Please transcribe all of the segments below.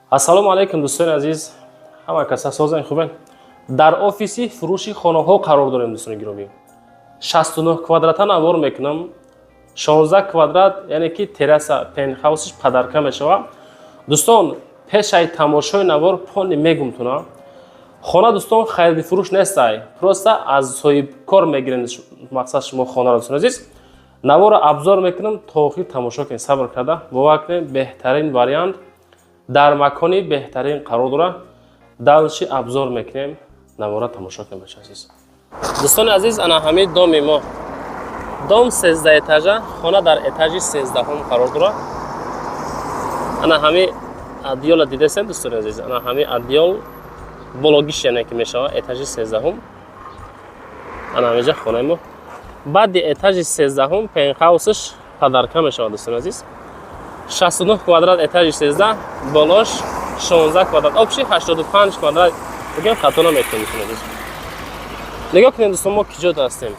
Ассалому алайкум дӯстони азиз, ҳама каса созани хубен. Дар офиси фурӯши хонаҳо қарор дорем дӯстони гиромӣ. 69 квадрата навор мекунам. 16 квадрат, яъне ки терраса пентхаусиш падарка мешавад. Дӯстон, пешаи тамошои навор пони мегум туна. Хона дӯстон хариди фурӯш нестай. Просто аз соҳибкор мегирем мақсад шумо хонаро дӯстони азиз. Наворро абзор мекунам то охир тамошо кунед, сабр карда. Бовар кунед, беҳтарин вариант дар макони беҳтарин қарор дорад. Далши абзор мекунем, навора тамошо кунем бача азиз. Дӯстони азиз, ана ҳамин доми мо. Дом 13 этажа, хона дар этажи 13-ум қарор дорад. Ана ҳамин адёла дидесен дӯстони азиз, ана ҳамин адёл бологиш яъне ки мешавад этажи 13-ум. Ана ҳаминҷа хонаи мо. Баъди этажи 13-ум пентхаусиш падарка мешавад дӯстони азиз. 69 квадрат этажи 13, болош 16 квадрат, обши 85 квадрат. Бигем хато наметонем дӯстони азиз. Нигоҳ кунед дӯстон, мо киҷо ҳастем.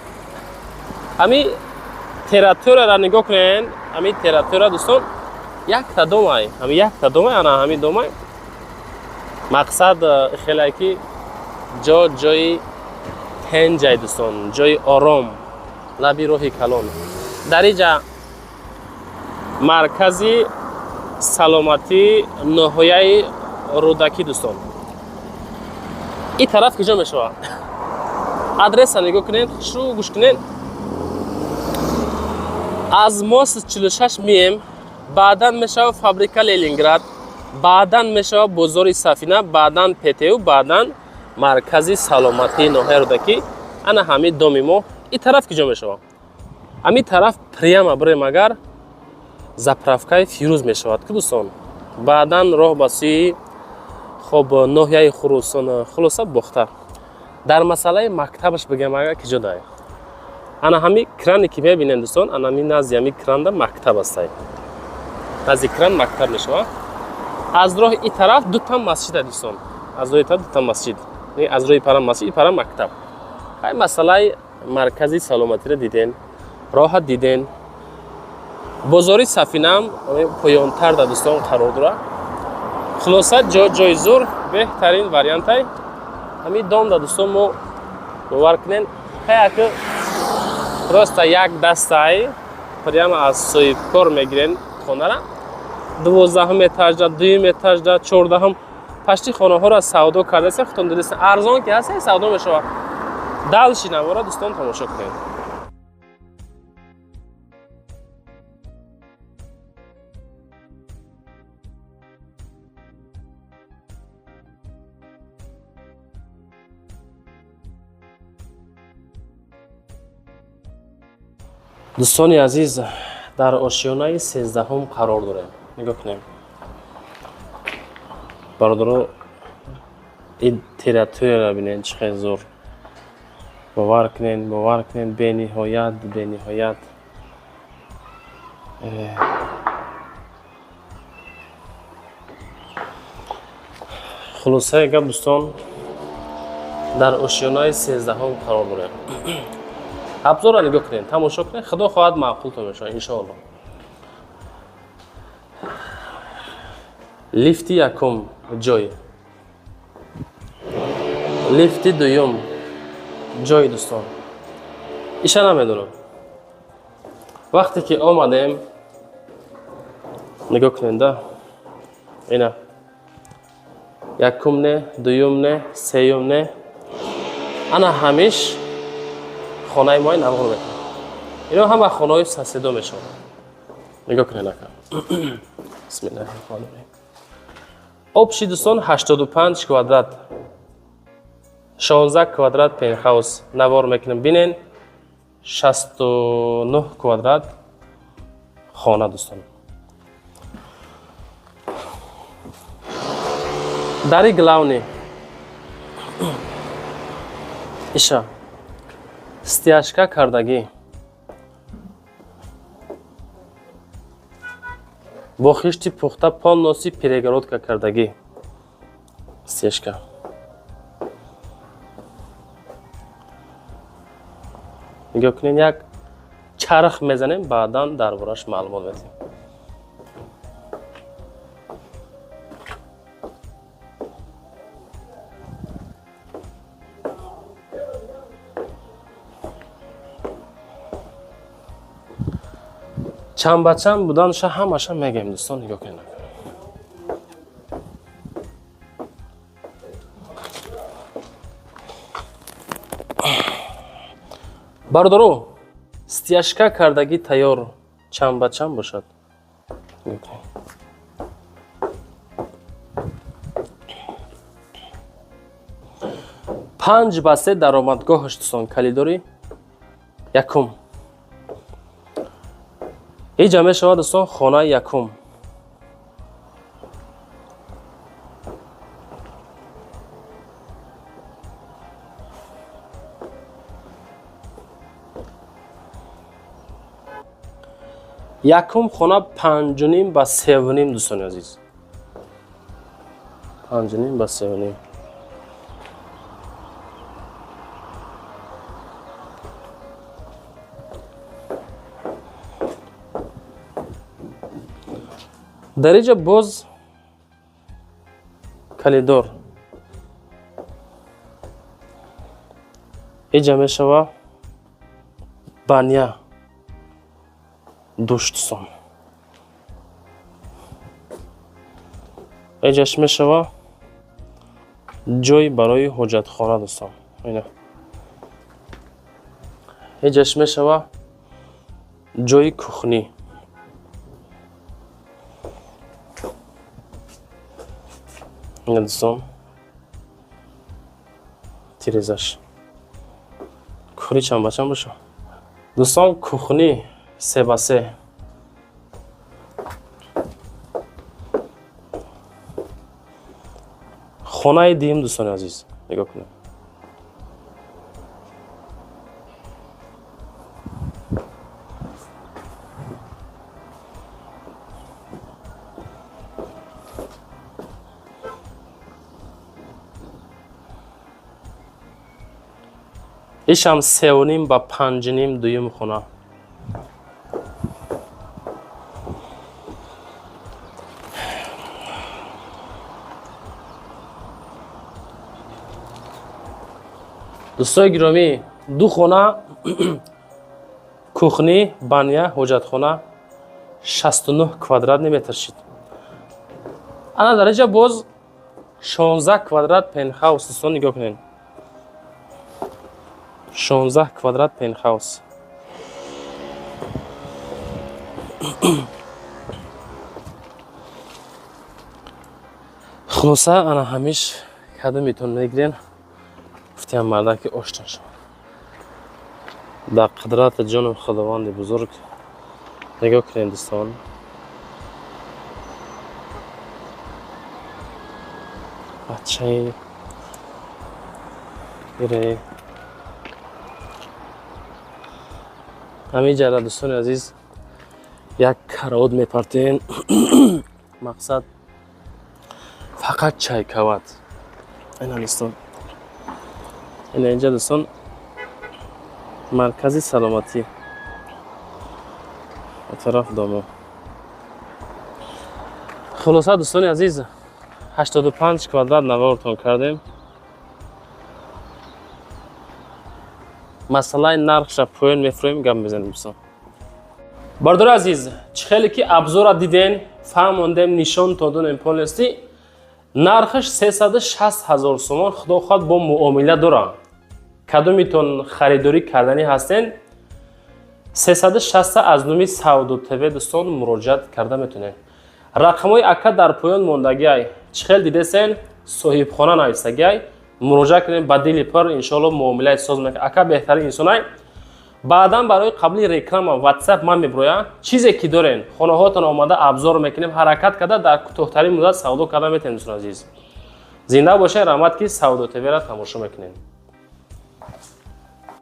Ҳамин терратурияро нигоҳ кунед, ҳамин терратурия дӯстон якта домай, ҳамин якта домай, ана ҳамин домай. Мақсад хеле ки ҷои тенҷай дӯстон, ҷои ором, лаби роҳи калон. Дар инҷа маркази саломатӣ, ноҳияи рӯдакӣ дӯстон. ин тараф киҷо мешавад? Адреса нигоҳ кунед, шурӯъ гӯш кунед. Аз мост 46 мием, баъдан мешавад фабрика Ленинград, баъдан мешавад бозори Сафина, баъдан ПТУ, баъдан маркази саломатӣ, ноҳияи рӯдакӣ. Ана ҳамин доми мо. ин тараф киҷо мешавад? ҳамин тараф прямо бирем агар заправкаи Фирӯз мешавад ки дӯстон. Баъдан роҳ ба сӯи хоб ноҳияи Хурӯсон, хулоса бохта. Дар масъалаи мактабаш бигем агар киҷо дай. Ана ҳамин кране ки мебинем дӯстон, ана ҳамин назди ҳамин кранда мактаб астай. Назди кран мактаб мешавад. Аз роҳи ин тараф дута масҷид аст дӯстон. Аз роҳи тараф дута масҷид. Аз роҳи пара масҷид, пара мактаб. ҳай масъалаи маркази саломатиро диден, роҳа диден. Бозори Сафинам поёнтар да дӯстон қарор дорад. Хулоса ҷои зур, беҳтарин вариантай. ҳамин дом да дӯстон мо бовар кунед, ҳая ки просто як дастай прямо аз соҳибкор мегирен хонара. 12-ум этажда, 2-ум этажда, 14-ум пашти хонаҳоро савдо кардасен, худтон дидесен арзон ки ҳастен савдо мешавад. Далши навора дӯстон тамошо кунед. дӯстони азиз, дар ошёнаи 13-ум қарор дорем. Нигоҳ кунем. Бародаро, ин терратурияро бинед чӣ қадр зур. Бовар кунед, бениҳоят, бениҳоят. Хулосаи гап дӯстон, дар ошёнаи 13-ум қарор дорем. абзорро нигоҳ кунед, тамошо кунед, худо хоҳад маъқултон мешавад иншоалло. лифти якум ҷой, лифти дуюм ҷой дӯстон. иша намедонам. вақте ки омадем, нигоҳ кунед да. ина якум не, дуюм не, сеюм не. ана ҳамиш хонаи мои навор мекунад. ино ҳама хонаҳои саседо мешавад. нигоҳ кунед ака. бисмиллаҳирроҳманирроҳим. обши дӯстон 85 квадрат, 16 квадрат пентхаус навор мекунем. бинен 69 квадрат хона дӯстон. дари главни иша стяжка кардагӣ. бо хишти пухта полноси перегородка кардагӣ. стяжка. нигоҳ кунед, як чарх мезанем, баъдан дар бораш маълумот медиҳем. чанд ба чанд буданша ҳамаша мегем дӯстон, нигоҳ кунед. бардору стяжка кардагӣ тайёр чанд ба чанд бошад. 5 ба 3 даромадгоҳаш дӯстон калидори якум. Иҷа мешавад дӯстон хонаи якум. Якум хона 5.5 ба 3.5 дӯстони азиз. 5.5 ба 3.5. дар инҷа боз калидор. инҷа мешава баня душ дӯстон. инҷаш мешава ҷой барои ҳоҷатхона дӯстон. инҷаш мешава ҷои кухнӣ. дӯстон тирезаш кухни чанд ба чанд боша дӯстон. кухни 3 ба 3. хонаи дим дӯстони азиз, нигоҳ кунед. ишам 3.5 ба 5.5 дуюм хона. дӯстони гиромӣ, ду хона кухни, баня, ҳоҷатхона 69 квадрат метр шид. ана дар инҷа боз 16 квадрат пентхаус дӯстон, нигоҳ кунед. 16 квадрат пентхаус. хулоса ана ҳамиш кадомитон мегирен гуфтиам мардаки оштон шавад. дар қудрати ҷони худованди бузург нигоҳ кунед дӯстон. бачаи ире ҳамин ҷара дӯстони азиз як каравот мепартен. мақсад фақат чайкават. ина дӯстон, ина инҷа дӯстон маркази саломатӣ ба тараф домо. хулоса дӯстони азиз 85 квадрат наворатон кардем. масъалаи нархша поён мефурем, гап мезанем дӯстон. бардори азиз, чӣ хеле ки абзора диден, фаҳмондем, нишон додем полисти, нархаш 360 000 сомон худо хоҳад бо муомила дорам. кадомитон харидорӣ кардани ҳастен 360 аз номи Сауду ТВ дӯстон муроҷиат карда метонед. рақамҳои ака дар поён мондагиай. чӣ хел дидесен соҳибхона нависагиай, муроҷиат кунем ба дили пар, иншоалло муомилаи соз мекунем. ака беҳтарин инсонай. баъдан барои қабли реклама WhatsApp ман мебироям. чизе ки дорен хонаҳотон омада абзор мекунем, ҳаракат карда дар кӯтоҳтарин муддат савдо карда метавонем дӯстон азиз. зинда бошед, раҳмат ки Сауду ТВ ра тамошо мекунед.